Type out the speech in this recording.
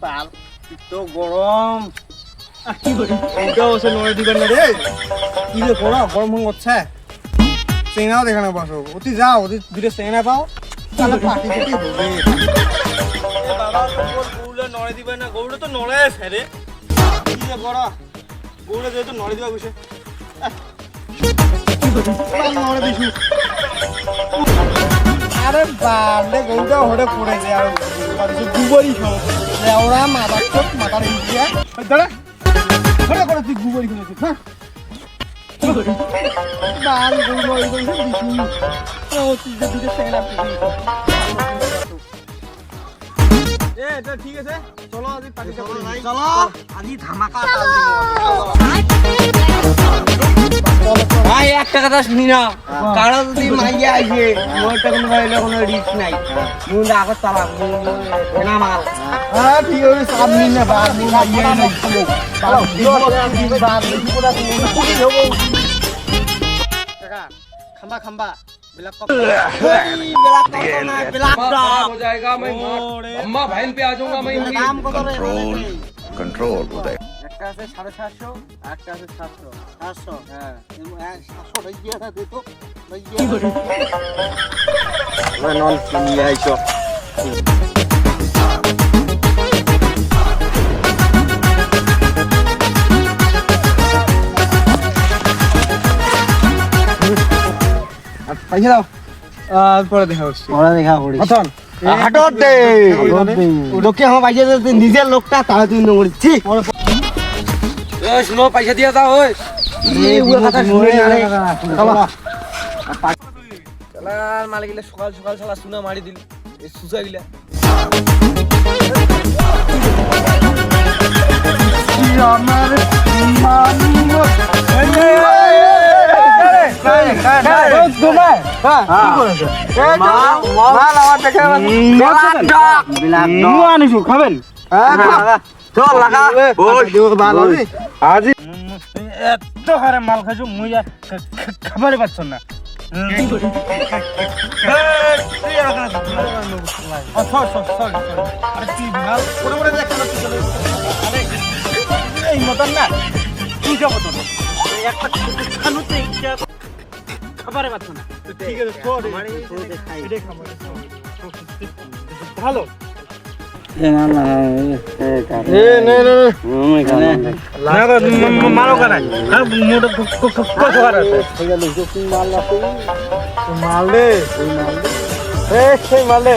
বাল তো গরম কি করি এইটা বসে নড়ে দিবেন না রে কি রে পড়া গরম হয়ে হচ্ছে চেনাও দেখানো বসো অতি যাও অতি দূরে চেনা পাও তাহলে পাটি কেটে হবে বাবা তোর গৌড়ে নড়ে দিবেন না গৌড়ে তো নড়ে আছে রে কি রে পড়া গৌড়ে যেহেতু নড়ে দিবা বসে নড়ে দিছু আরে বালে গৌড়া হড়ে পড়ে যায় আর গুবরি খাও লেওড়া মাদার চোখ মাদার ইন্ডিয়া দাঁড়া হড়ে করে তুই গুবরি খাচ্ছিস হ্যাঁ বাল গুবরি করে দিছু ও তুই যে দিকে সেনা এ এটা ঠিক আছে চলো আজ পার্টি করব চলো আজ ধামাকা ভাই একটা কথা শুনি না কারো যদি মাইয়া আইছে ওইটা কোনো ভাইলে কোনো রিস্ক নাই মুন আগত চালা না মাল হ্যাঁ ঠিক আছে সামনে না বাদ নি মাইয়া নাই চলো দিবস বাদ পুরা পুরি দেব কাকা খাম্বা খাম্বা ब्लैक हो जाएगा मैं अम्मा बहन पे आ जाऊंगा मैं कंट्रोल उदय একটা আছে 750 একটা আছে 700 700 হ্যাঁ 700 ভাইয়া না দেখো ভাইয়া কি করে নন নিয়ে আইছো পয়সা দাও পরে দেখা হচ্ছে ওরা দেখা করি অথন হাটত দে লোকে আমার পয়সা দে নিজের লোকটা তাহলে তুই নড়ছি ए सुनो पैसा दिया था ओए এই উড়া কথা শুনে আরে চলো चला मालिक गিলা সকাল সকাল শালা সুনা মারি দিল এই সুসা গিলা আমার খাবেন চল লাগা আজ এত হারে মাল খাইছো মুই খাবারে পাচ্ছ না এই মতন না তুই যাবো তো একটা খানুতে খাবারে পাচ্ছ না ঠিক আছে ভালো মারো কেন মাল দে মাল দে